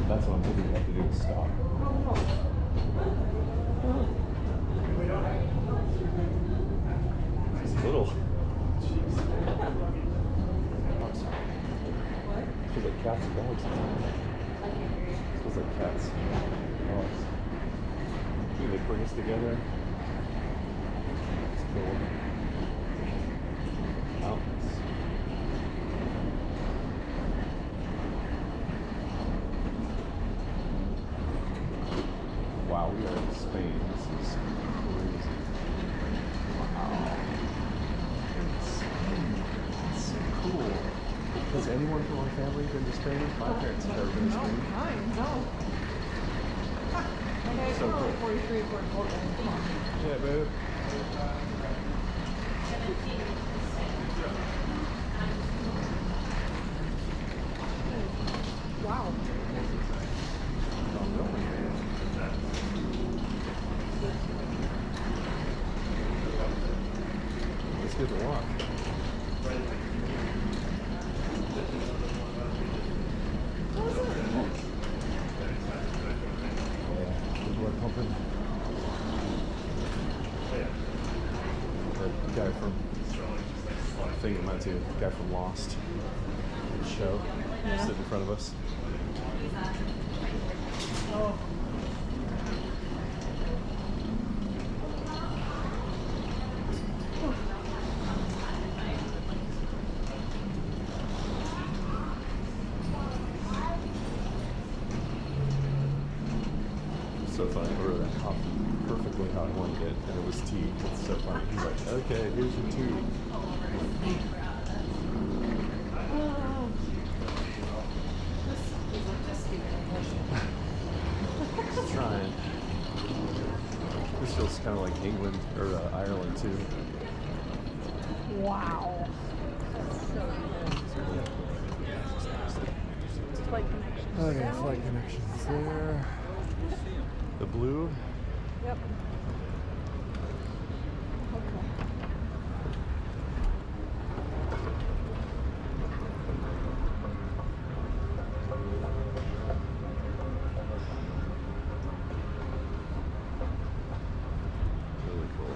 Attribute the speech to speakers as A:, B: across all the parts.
A: That's what I'm thinking we have to do is stop. It's little. It feels like cats and dogs. It feels like cats and dogs. Maybe they bring us together. It's cool. Mountains. Wow, we are in Spain. This is crazy. Wow. It's so cool. Has anyone from our family been to Spain? My parents have never been to Spain.
B: No.
A: So cool.
B: 43, 44.
A: Yeah, babe.
B: Wow.
A: Let's get the walk. Pumping. That guy from thing reminds me of the guy from Lost. The show.
B: Yeah.
A: Sitting in front of us.
B: Oh.
A: So funny. I wrote that coffee perfectly how I wanted it, and it was tea. It's so funny. He's like, okay, here's your tea. Just trying. This feels kind of like England or Ireland too.
B: Wow. That's so good. Flight connections.
A: Okay, flight connections there. The blue.
B: Yep. Okay.
A: Really cool.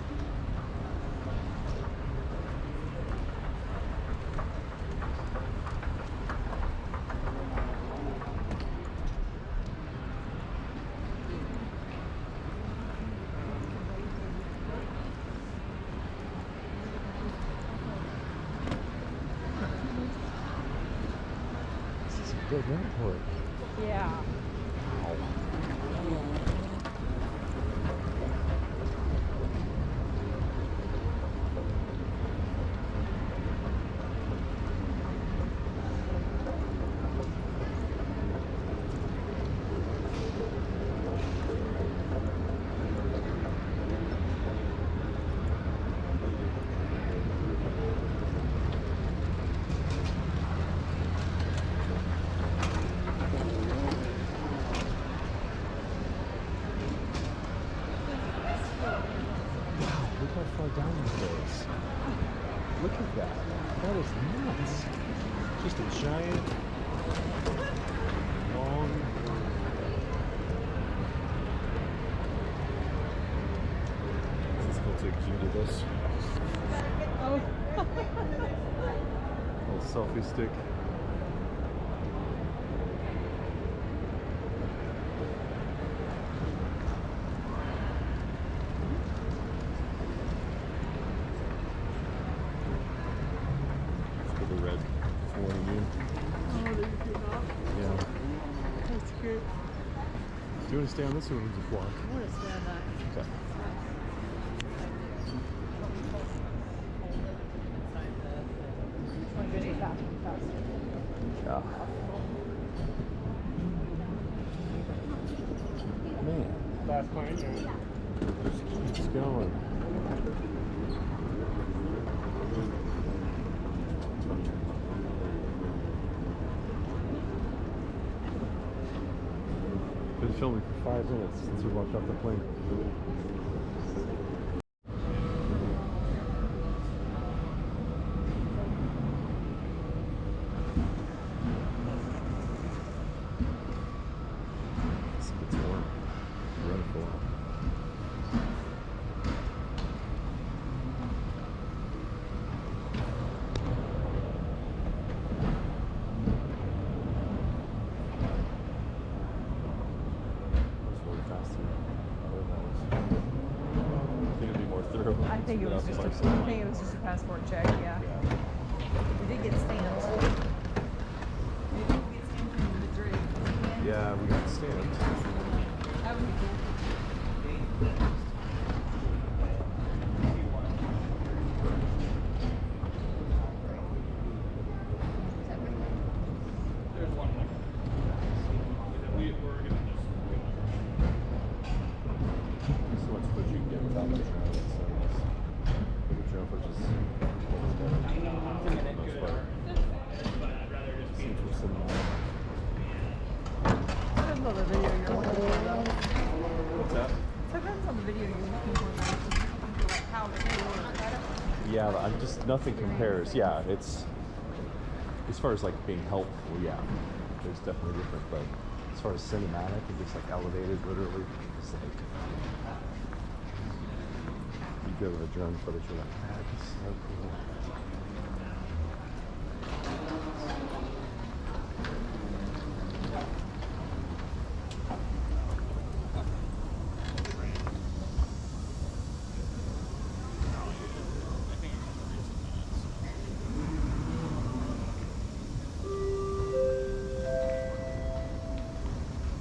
A: Big airport.
B: Yeah.
A: Wow. Look how far down this goes. Look at that. That is nuts. Just a giant, long... Let's go take you to this.
B: Oh.
A: Little selfie stick. The red flying in.
B: Oh, did you do that?
A: Yeah.
B: That's good.
A: Do you want to stay on this or just walk?
B: I want to stand that.
A: Okay. Yeah. Man.
C: Last point.
A: Just keeps going. Been filming for 5 minutes since we walked off the plane. cool.
B: I think it was just a passport check, yeah. We did get stamped. We did get stamped in Madrid.
A: Yeah, we got stamped.
B: That would be cool.
C: There's one more. We're gonna just.
A: So much footage you can get without the drone. The drone footage is
B: Depends on the video you're looking for, though.
A: What's that?
B: Depends on the video you're looking for, though. Like how they work.
A: Yeah, I'm just, nothing compares. Yeah, it's, as far as like being helpful, yeah, there's definitely different, but as far as cinematic and just like elevated, literally, it's like, you go to the drone footage, you're like, man, this is so cool.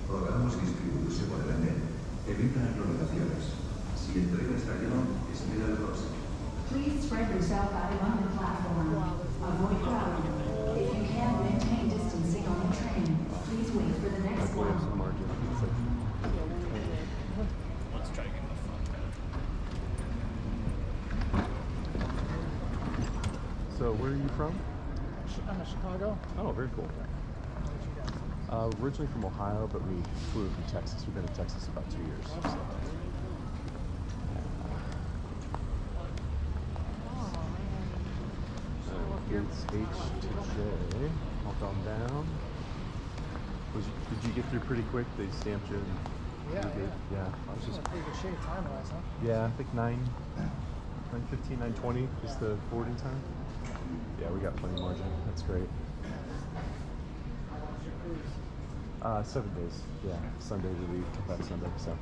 D: Rogamos distribuirse por el andén. Evita aglomeraciones. Si entrega estallado, espera el próximo.
E: Please spread yourself out along the platform. Avoid crowding. If you can maintain distancing on the train, please wait for the next
A: Some
E: one.
A: margin. It's like,
C: Let's try to get in the front.
A: so where are you from?
F: I'm in Chicago.
A: Oh, very cool. Originally from Ohio, but we flew from Texas. We've been in Texas about 2 years. So. It's H to J. Walk on down. Did you get through pretty quick? They stamped you. And
F: Yeah,
A: you did?
F: yeah.
A: Yeah. I was
F: Just
A: just.
F: in pretty good shape time-wise, huh?
A: Yeah, I think 9:15, 9:20 is the boarding time. Yeah, we got plenty of margin. That's great. 7 days. Yeah, Sunday we leave, come back Sunday. So,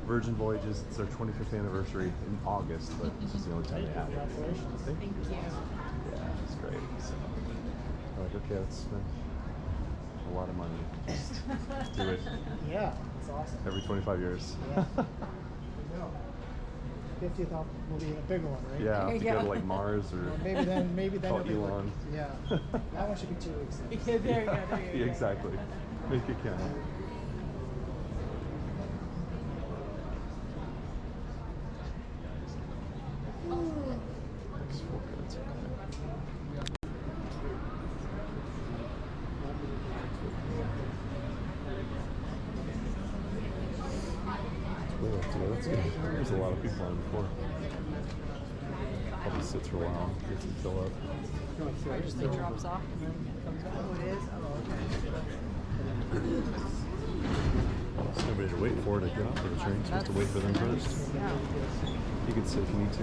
A: Virgin Voyages. It's our 25th anniversary in August, but this is the only time they have it.
F: Congratulations.
B: Thank you.
A: Yeah, it's great. So, I'm like, okay, let's spend a lot of money. Just do it
F: Yeah, it's awesome.
A: every 25 years.
F: Yeah. There you go. 50th will be a bigger one, right?
A: Yeah, I'll have to
B: Yeah.
A: go to like Mars or
F: Well, maybe then
A: call
F: it'll be like-
A: Elon.
F: yeah. That one should be 2 weeks. then.
B: Yeah, there you go. There you
A: Yeah,
B: go.
A: exactly. Make it count. Next 4 minutes. That's good. There's a lot of people on before. Probably sits for a while, gets them fill up.
B: Just like drops off and then comes back. Oh, it is? Oh, okay.
A: There's nobody to wait for to get off of the train. You're supposed to wait for them first.
B: Yeah.
A: You can sit if you need to.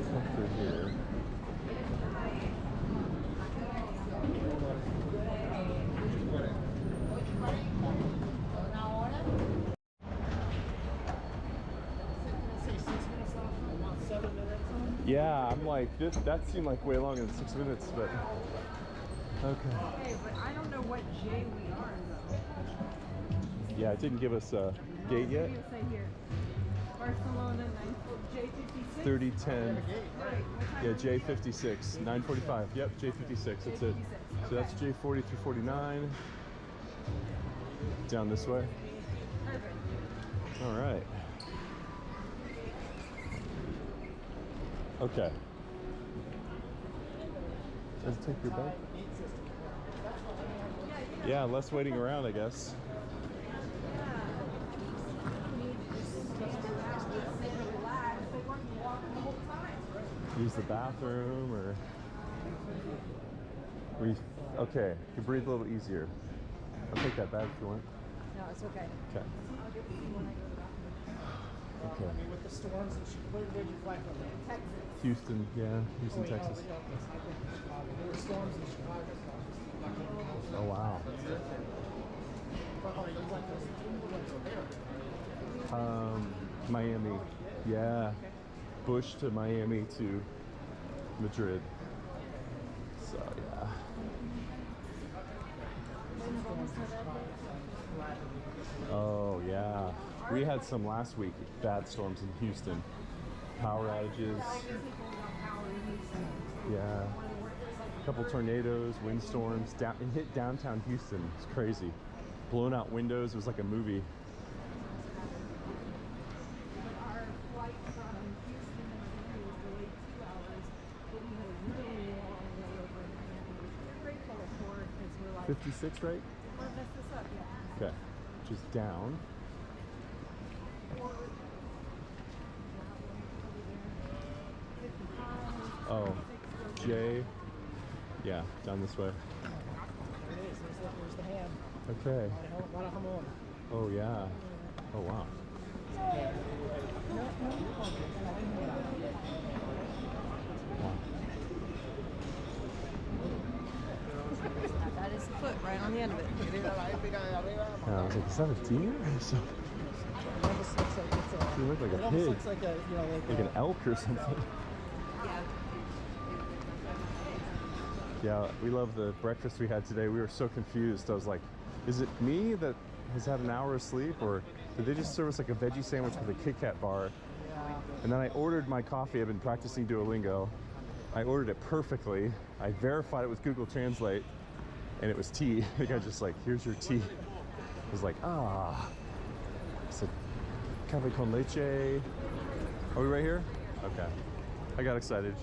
A: Come through here. Yeah, I'm like, that seemed like way longer than 6 minutes, but okay.
B: Okay, but I don't know what J we are, though.
A: Yeah, it didn't give us a gate yet.
B: What do you say here? Barcelona, J56?
A: 3010.
B: Right.
A: Yeah, J56, 9:45. Yep, J56. That's it. So that's J40 through 49. Down this way.
B: Perfect.
A: All right. Okay. Does it take your bag? Yeah, less waiting around, I guess. Use the bathroom or Okay, you can breathe a little easier. I'll take that bag if you want.
B: No, it's okay.
A: Okay.
B: I'll get to you when I go to the bathroom.
F: I mean, with the storms, and where'd you fly from?
B: Texas.
A: Houston, yeah, Houston,
F: Wait, no,
A: Texas.
F: but, okay, so I've been to Chicago. There were storms in Chicago, so I was just lucky.
A: Oh wow.
F: But, oh, you went to there.
A: Miami. Yeah. Bush to Miami to Madrid. So yeah. Oh yeah. We had some last week, bad storms in Houston. Power outages. Yeah. A couple tornadoes, windstorms. It hit downtown Houston. It's crazy. Blown out windows. It was like a movie.
B: Our flight from Houston to Miami was delayed 2 hours, but we had a really long layover in Miami. We're grateful for it because we're like,
A: 56, right?
B: we'll mess this up, yeah.
A: Okay. Which is down. Oh, J. Yeah, down this way.
F: There it is. There's the ham.
A: Okay.
F: Wala hamon.
A: Oh yeah. Oh wow.
B: That is the foot right on the end of it.
A: Yeah, I was like, is that a deer? So,
F: It almost looks like it's a.
A: you look like
F: It
A: a
F: almost
A: pig,
F: looks like a, you know,
A: like an elk or something.
B: Yeah.
A: Yeah, we love the breakfast we had today. We were so confused. I was like, is it me that has had an hour of sleep, or did they just serve us like a veggie sandwich with a Kit Kat bar?
F: Yeah.
A: And then I ordered my coffee. I've been practicing Duolingo. I ordered it perfectly. I verified it with Google Translate, and it was tea. The guy just like, here's your tea. I was like, ah. I said, café con leche. Are we right here? Okay. I got excited.